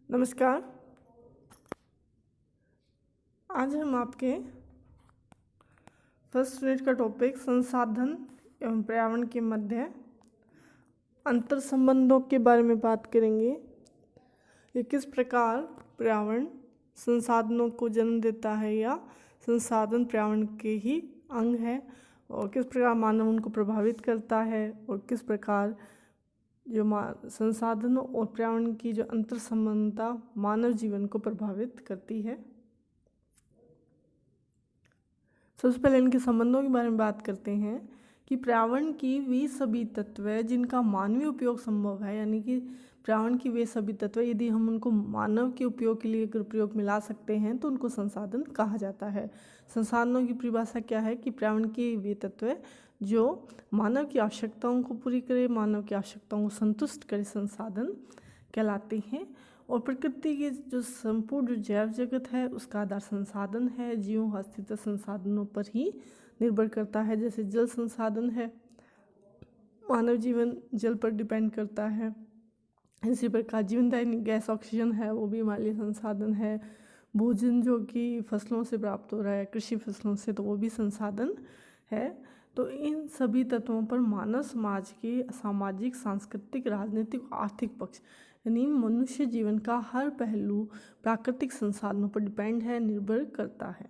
नमस्कार। आज हम आपके फर्स्ट यूनिट का टॉपिक संसाधन एवं पर्यावरण के मध्य अंतर संबंधों के बारे में बात करेंगे। ये किस प्रकार पर्यावरण संसाधनों को जन्म देता है या संसाधन पर्यावरण के ही अंग है, और किस प्रकार मानव उनको प्रभावित करता है, और किस प्रकार जो संसाधनों और पर्यावरण की जो अंतर संबंधता मानव जीवन को प्रभावित करती है। सबसे पहले इनके संबंधों के बारे में बात करते हैं कि पर्यावरण की वे सभी तत्व जिनका मानवीय उपयोग संभव है, यानी कि पर्यावरण की वे सभी तत्व यदि हम उनको मानव के उपयोग के लिए अगर प्रयोग में ला सकते हैं तो उनको संसाधन कहा जाता है। संसाधनों की परिभाषा क्या है कि पर्यावरण के वे तत्व जो मानव की आवश्यकताओं को पूरी करे, मानव की आवश्यकताओं को संतुष्ट करे, संसाधन कहलाते हैं। और प्रकृति के जो संपूर्ण जो जैव जगत है उसका आधार संसाधन है। जीवों का अस्तित्व संसाधनों पर ही निर्भर करता है। जैसे जल संसाधन है, मानव जीवन जल पर डिपेंड करता है। इसी प्रकार जीवनदायिनी गैस ऑक्सीजन है, वो भी हमारे लिए संसाधन है। भोजन जो कि फसलों से प्राप्त हो रहा है, कृषि फसलों से, तो वो भी संसाधन है। तो इन सभी तत्वों पर मानव समाज के सामाजिक, सांस्कृतिक, राजनीतिक, आर्थिक पक्ष यानी मनुष्य जीवन का हर पहलू प्राकृतिक संसाधनों पर डिपेंड है, निर्भर करता है।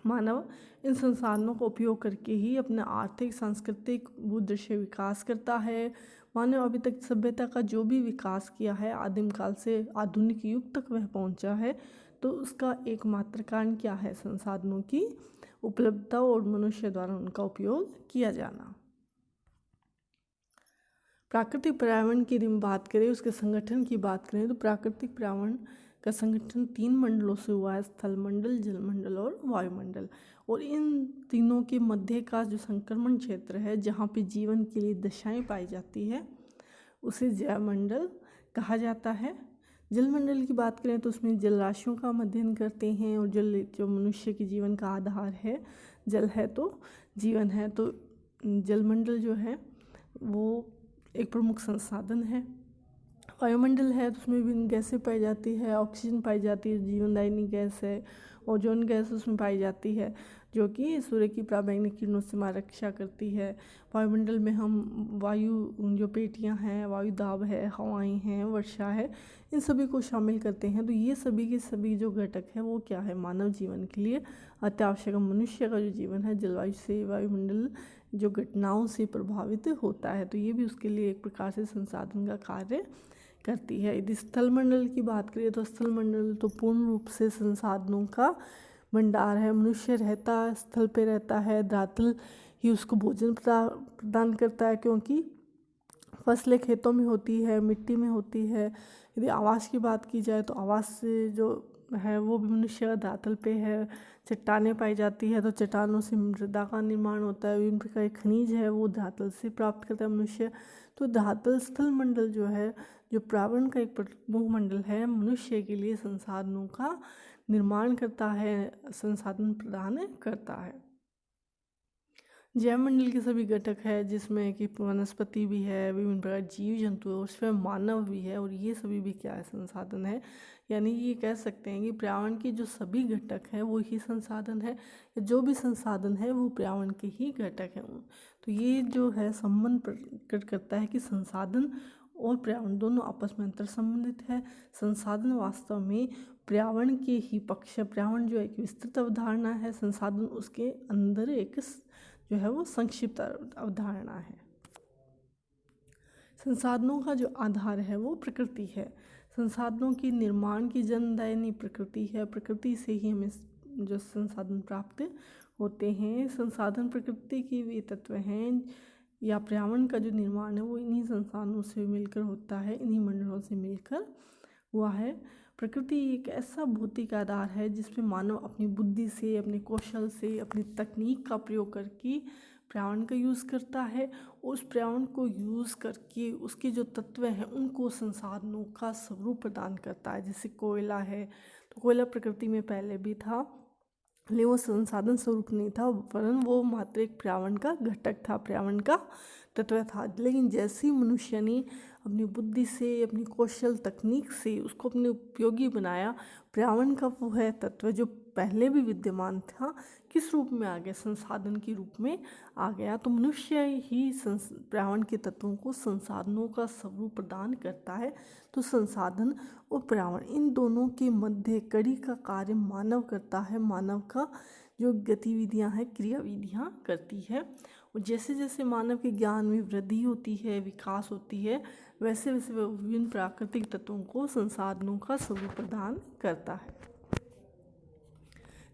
मानव इन संसाधनों का उपयोग करके ही अपना आर्थिक, सांस्कृतिक, भूदृश्य विकास करता है। मानव अभी तक सभ्यता का जो भी विकास किया है, आदिम काल से आधुनिक युग तक वह पहुंचा है, तो उसका एकमात्र कारण क्या है? संसाधनों की उपलब्धता और मनुष्य द्वारा उनका उपयोग किया जाना। प्राकृतिक पर्यावरण की यदि हम बात करें, उसके संगठन की बात करें, तो प्राकृतिक पर्यावरण का संगठन 3 मंडलों से हुआ है: स्थल मंडल, जल मंडल और वायुमंडल। और इन तीनों के मध्य का जो संक्रमण क्षेत्र है, जहाँ पे जीवन के लिए दशाएं पाई जाती है, उसे जैवमंडल कहा जाता है। जलमंडल की बात करें तो उसमें जल राशियों का हम अध्ययन करते हैं, और जल जो मनुष्य के जीवन का आधार है, जल है तो जीवन है। तो जलमंडल जो है वो एक प्रमुख संसाधन है। वायुमंडल है तो उसमें विभिन्न गैसें पाई जाती है, ऑक्सीजन पाई जाती है, जीवनदायिनी गैस है, ओजोन गैस उसमें पाई जाती है, जो कि सूर्य की पराबैंगनी किरणों से हमारी रक्षा करती है। वायुमंडल में हम वायु जो पेटियां हैं, वायु दाब है, हवाएं हैं, वर्षा है, इन सभी को शामिल करते हैं। तो ये सभी के सभी जो घटक है वो क्या है? मानव जीवन के लिए अत्यावश्यक। मनुष्य का जो जीवन है जलवायु से, वायुमंडल जो घटनाओं से प्रभावित होता है, तो ये भी उसके लिए एक प्रकार से संसाधन का कार्य करती है। यदि स्थल मंडल की बात करें तो स्थल मंडल तो पूर्ण रूप से संसाधनों का भंडार है। मनुष्य रहता स्थल पे रहता है, धरातल ही उसको भोजन प्रदान करता है, क्योंकि फसलें खेतों में होती है, मिट्टी में होती है। यदि आवास की बात की जाए तो आवास जो है वो भी मनुष्य का धरातल पे है। चट्टानें पाई जाती है तो चट्टानों से मृदा का निर्माण होता है। विभिन्न प्रकार के खनिज है वो धरातल से प्राप्त करता है मनुष्य। तो धरातल स्थल मंडल जो है, जो पर्यावरण का एक प्रमुख मंडल है, मनुष्य के लिए संसाधनों का निर्माण करता है, संसाधन प्रदान करता है। जैवमंडल के सभी घटक है, जिसमें कि वनस्पति भी है, विभिन्न प्रकार जीव जंतु है, उसमें मानव भी है, और ये सभी भी क्या है? संसाधन है। यानी ये कह सकते हैं कि पर्यावरण के जो सभी घटक हैं वो ही संसाधन है। जो भी संसाधन है वो पर्यावरण के ही घटक हैं। तो ये जो है संबंध प्रकट करता है कि संसाधन और पर्यावरण दोनों आपस में अंतर संबंधित है। संसाधन वास्तव में पर्यावरण के ही पक्ष है। पर्यावरण जो एक विस्तृत अवधारणा है, संसाधन उसके अंदर एक जो है वो संक्षिप्त अवधारणा है। संसाधनों का जो आधार है वो प्रकृति है। संसाधनों की निर्माण की जन्मदायिनी प्रकृति है। प्रकृति से ही हमें जो संसाधन प्राप्त होते हैं। संसाधन प्रकृति की वे तत्व हैं, या पर्यावरण का जो निर्माण है वो इन्हीं संसाधनों से मिलकर होता है, इन्हीं मंडलों से मिलकर हुआ है। प्रकृति एक ऐसा भौतिक आधार है जिसमें मानव अपनी बुद्धि से, अपने कौशल से, अपनी तकनीक का प्रयोग करके पर्यावरण का यूज़ करता है। उस पर्यावरण को यूज़ करके उसके जो तत्व हैं उनको संसाधनों का स्वरूप प्रदान करता है। जैसे कोयला है, तो कोयला प्रकृति में पहले भी था, लेकिन वो संसाधन स्वरूप नहीं था, वरन वो मात्र एक पर्यावरण का घटक था, पर्यावरण का तत्व था। लेकिन जैसे ही मनुष्य ने अपनी बुद्धि से, अपनी कौशल तकनीक से उसको अपने उपयोगी बनाया, पर्यावरण का वो है तत्व जो पहले भी विद्यमान था, किस रूप में आ गया? संसाधन के रूप में आ गया। तो मनुष्य ही पर्यावरण के तत्वों को संसाधनों का स्वरूप प्रदान करता है। तो संसाधन और पर्यावरण, इन दोनों के मध्य कड़ी का कार्य मानव करता है। मानव का जो गतिविधियां हैं, क्रियाविधियां करती है। और जैसे जैसे मानव के ज्ञान में वृद्धि होती है, विकास होती है, वैसे वैसे वह विभिन्न प्राकृतिक तत्वों को, संसाधनों का स्वरूप प्रदान करता है।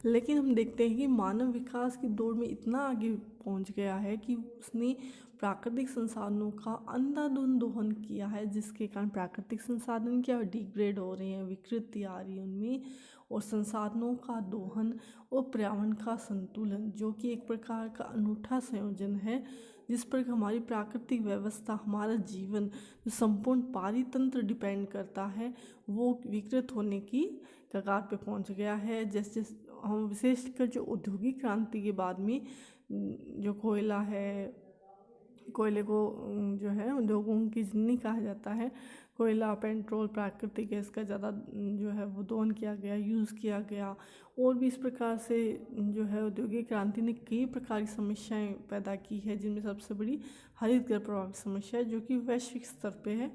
लेकिन हम देखते हैं कि मानव विकास की दौड़ में इतना आगे पहुंच गया है कि उसने प्राकृतिक संसाधनों का अंधाधुंध दोहन किया है, जिसके कारण प्राकृतिक संसाधन क्या डिग्रेड हो रहे हैं, विकृति आ रही है उनमें। और संसाधनों का दोहन और पर्यावरण का संतुलन, जो कि एक प्रकार का अनूठा संयोजन है, जिस पर हमारी प्राकृतिक व्यवस्था, हमारा जीवन जो संपूर्ण पारितंत्र डिपेंड करता है, वो विकृत होने की कगार पे पहुंच गया है। जैसे हम विशेषकर जो औद्योगिक क्रांति के बाद में जो कोयला है, कोयले को जो है उद्योगों की जननी कहा जाता है। कोयला, पेट्रोल, प्राकृतिक गैस का ज़्यादा जो है वो दोहन किया गया, यूज़ किया गया। और भी इस प्रकार से जो है औद्योगिक क्रांति ने कई प्रकार की समस्याएं पैदा की है, जिनमें सबसे बड़ी हरितगृह प्रभाव की समस्या है, जो कि वैश्विक स्तर पे है।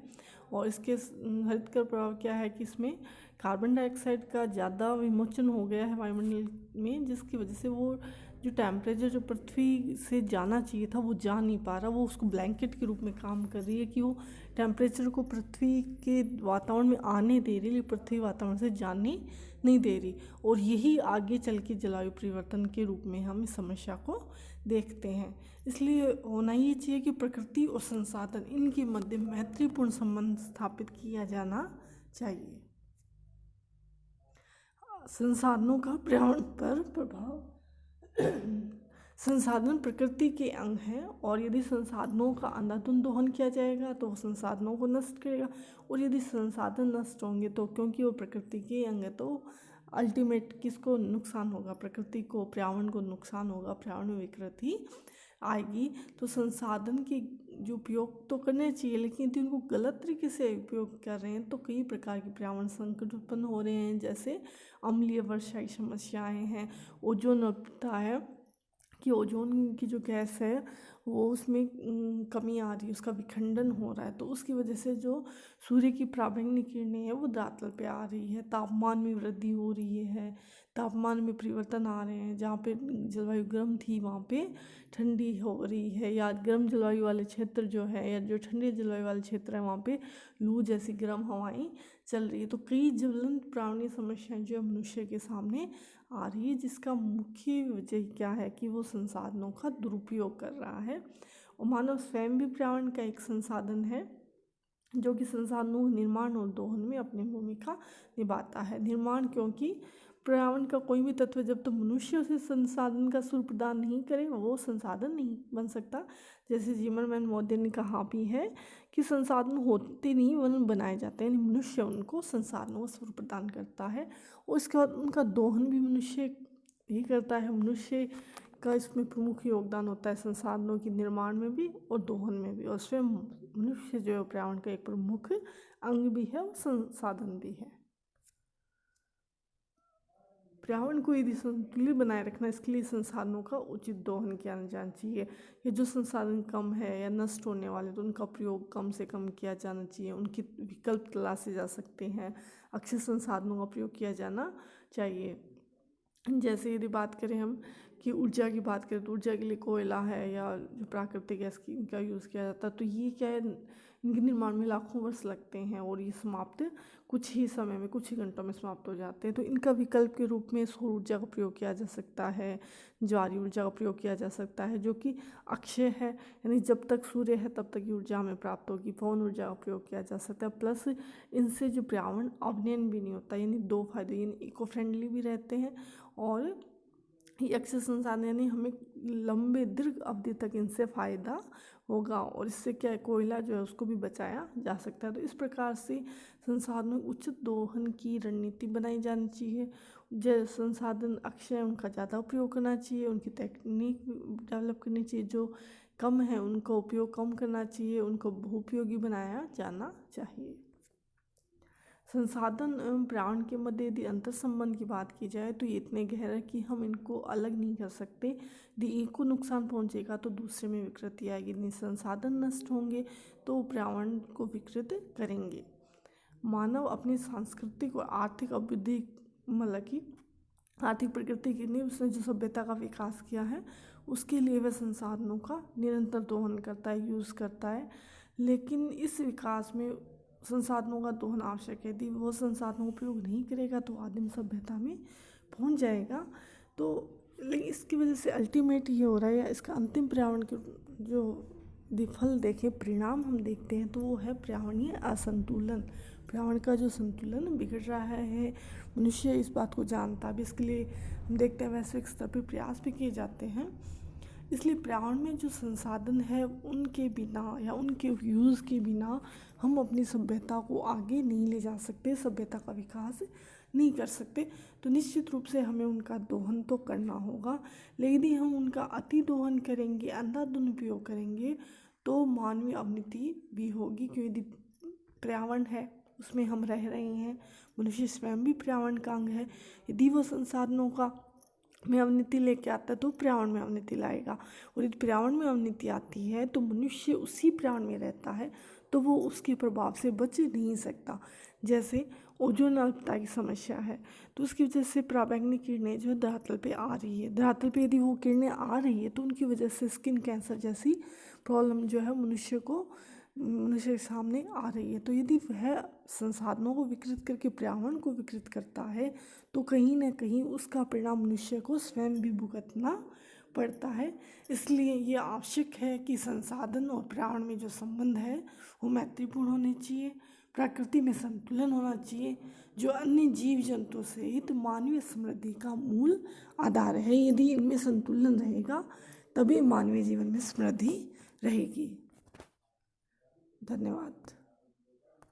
और इसके हरितगृह प्रभाव क्या है कि इसमें कार्बन डाइऑक्साइड का ज़्यादा विमोचन हो गया है वायुमंडल में, जिसकी वजह से वो जो टेम्परेचर जो पृथ्वी से जाना चाहिए था वो जा नहीं पा रहा। वो उसको ब्लैंकेट के रूप में काम कर रही है कि वो टेम्परेचर को पृथ्वी के वातावरण में आने दे रही, लेकिन पृथ्वी वातावरण से जाने नहीं दे रही। और यही आगे चल के जलवायु परिवर्तन के रूप में हम इस समस्या को देखते हैं। इसलिए होना ये चाहिए कि प्रकृति और संसाधन, इनके मध्य मैत्रीपूर्ण संबंध स्थापित किया जाना चाहिए। संसाधनों का पर्यावरण पर प्रभाव। संसाधन प्रकृति के अंग हैं, और यदि संसाधनों का अंधाधुंध दोहन किया जाएगा तो वो संसाधनों को नष्ट करेगा। और यदि संसाधन नष्ट होंगे तो क्योंकि वो प्रकृति के अंग है, तो अल्टीमेट किसको नुकसान होगा? प्रकृति को, पर्यावरण को नुकसान होगा, पर्यावरण में विकृति आएगी। तो संसाधन की जो उपयोग तो करने चाहिए, लेकिन यदि उनको गलत तरीके से उपयोग कर रहे हैं तो कई प्रकार के पर्यावरण संकट उत्पन्न हो रहे हैं। जैसे अम्लीय वर्षा की समस्याएं हैं, ओजोन होता है कि ओजोन की जो गैस है वो उसमें कमी आ रही है, उसका विखंडन हो रहा है। तो उसकी वजह से जो सूर्य की पराबैंगनी किरणें हैं वो धरातल पे आ रही है, तापमान में वृद्धि हो रही है, तापमान में परिवर्तन आ रहे हैं। जहाँ पे जलवायु गर्म थी वहाँ पे ठंडी हो रही है, या गर्म जलवायु वाले क्षेत्र जो है, या जो ठंडी जलवायु वाले क्षेत्र है वहाँ पे लू जैसी गर्म हवाएं चल रही है। तो कई ज्वलंत प्राणी समस्याएं जो मनुष्य के सामने आ रही है, जिसका मुख्य वजह क्या है कि वो संसाधनों का दुरुपयोग कर रहा है। और मानव स्वयं भी पर्यावरण का एक संसाधन है, जो कि संसाधनों निर्माण और दोहन में अपनी भूमिका निभाता है। निर्माण, क्योंकि पर्यावरण का कोई भी तत्व जब तक मनुष्य उसे संसाधन का स्वरूप प्रदान नहीं करे वो संसाधन नहीं बन सकता। जैसे जिमरमैन महोदय ने कहा भी है कि संसाधन होते नहीं, वरन बनाए जाते हैं, यानी मनुष्य उनको संसाधनों का स्वरूप प्रदान करता है। और इसके बाद उनका दोहन भी मनुष्य ही करता है। मनुष्य का इसमें प्रमुख योगदान होता है, संसाधनों के निर्माण में भी और दोहन में भी। और स्वयं मनुष्य जो है पर्यावरण का एक प्रमुख अंग भी है और संसाधन भी है। पर्यावरण को यदि संतुलित बनाए रखना, इसके लिए संसाधनों का उचित दोहन किया जाना चाहिए। ये जो संसाधन कम है या नष्ट होने वाले, तो उनका प्रयोग कम से कम किया जाना चाहिए। उनके विकल्प तलाशे जा सकते हैं। अक्षय संसाधनों का प्रयोग किया जाना चाहिए। जैसे यदि बात करें हम कि ऊर्जा की बात करें, तो ऊर्जा के लिए कोयला है या जो प्राकृतिक गैस की इनका यूज़ किया जाता है। तो ये क्या है, इनके निर्माण में लाखों वर्ष लगते हैं और ये समाप्त कुछ ही समय में, कुछ ही घंटों में समाप्त हो जाते हैं। तो इनका विकल्प के रूप में सौर ऊर्जा का प्रयोग किया जा सकता है, ज्वारीय ऊर्जा का प्रयोग किया जा सकता है, जो कि अक्षय है, यानी जब तक सूर्य है तब तक ये ऊर्जा हमें प्राप्त होगी। पवन ऊर्जा का प्रयोग किया जा सकता है। प्लस इनसे जो पर्यावरण अवनयन भी नहीं होता, यानी दो फायदे, यानी इको फ्रेंडली भी रहते हैं और ये अक्षय संसाधन यानी हमें लंबे दीर्घ अवधि तक इनसे फ़ायदा होगा, और इससे क्या है, कोयला जो है उसको भी बचाया जा सकता है। तो इस प्रकार से संसाधनों के उचित दोहन की रणनीति बनाई जानी चाहिए। जो संसाधन अक्षय उनका ज़्यादा उपयोग करना चाहिए, उनकी टेक्निक डेवलप करनी चाहिए, जो कम है उनका उपयोग कम करना चाहिए, उनको बहुउपयोगी बनाया जाना चाहिए। संसाधन एवं पर्यावरण के मध्य यदि अंतर संबंध की बात की जाए तो ये इतने गहरा है कि हम इनको अलग नहीं कर सकते। यदि एक को नुकसान पहुंचेगा तो दूसरे में विकृति आएगी, यदि संसाधन नष्ट होंगे तो पर्यावरण को विकृत करेंगे। मानव अपनी सांस्कृतिक और आर्थिक अभिवृद्धि मतलब कि आर्थिक प्रकृति के लिए उसने जो सभ्यता का विकास किया है उसके लिए वह संसाधनों का निरंतर दोहन करता है, यूज़ करता है। लेकिन इस विकास में संसाधनों का दोहन आवश्यक है। यदि वो संसाधनों का उपयोग नहीं करेगा तो आदिम सभ्यता में पहुंच जाएगा। तो लेकिन इसकी वजह से अल्टीमेट ये हो रहा है, या इसका अंतिम पर्यावरण के जो यदि फल देखें, परिणाम हम देखते हैं तो वो है पर्यावरणीय असंतुलन। पर्यावरण का जो संतुलन बिगड़ रहा है, मनुष्य इस बात को जानता भी, इसके लिए हम देखते हैं वैश्विक स्तर पर प्रयास भी किए जाते हैं। इसलिए पर्यावरण में जो संसाधन है उनके बिना या उनके यूज़ के बिना हम अपनी सभ्यता को आगे नहीं ले जा सकते, सभ्यता का विकास नहीं कर सकते। तो निश्चित रूप से हमें उनका दोहन तो करना होगा, लेकिन यदि हम उनका अति दोहन करेंगे, अंधाधुंध उपयोग करेंगे तो मानवीय अवनति भी होगी। क्योंकि यदि पर्यावरण है उसमें हम रह रहे हैं, मनुष्य स्वयं भी पर्यावरण का अंग है, यदि वो संसाधनों का में अवनति लेके आता है तो पर्यावरण में अवनति लाएगा, और यदि पर्यावरण में अवनति आती है तो मनुष्य उसी पर्यावरण में रहता है तो वो उसके प्रभाव से बच नहीं सकता। जैसे ओजोन अल्पता की समस्या है तो उसकी वजह से पराबैंगनी किरणें जो है धरातल पे आ रही है, धरातल पे यदि वो किरणें आ रही है तो उनकी वजह से स्किन कैंसर जैसी प्रॉब्लम जो है मनुष्य के सामने आ रही है। तो यदि वह संसाधनों को विकृत करके पर्यावरण को विकृत करता है तो कहीं ना कहीं उसका परिणाम मनुष्य को स्वयं भी भुगतना पड़ता है। इसलिए ये आवश्यक है कि संसाधन और पर्यावरण में जो संबंध है वो मैत्रीपूर्ण होने चाहिए, प्रकृति में संतुलन होना चाहिए, जो अन्य जीव जंतु सहित मानवीय समृद्धि का मूल आधार है। यदि इनमें संतुलन रहेगा तभी मानवीय जीवन में समृद्धि रहेगी। धन्यवाद।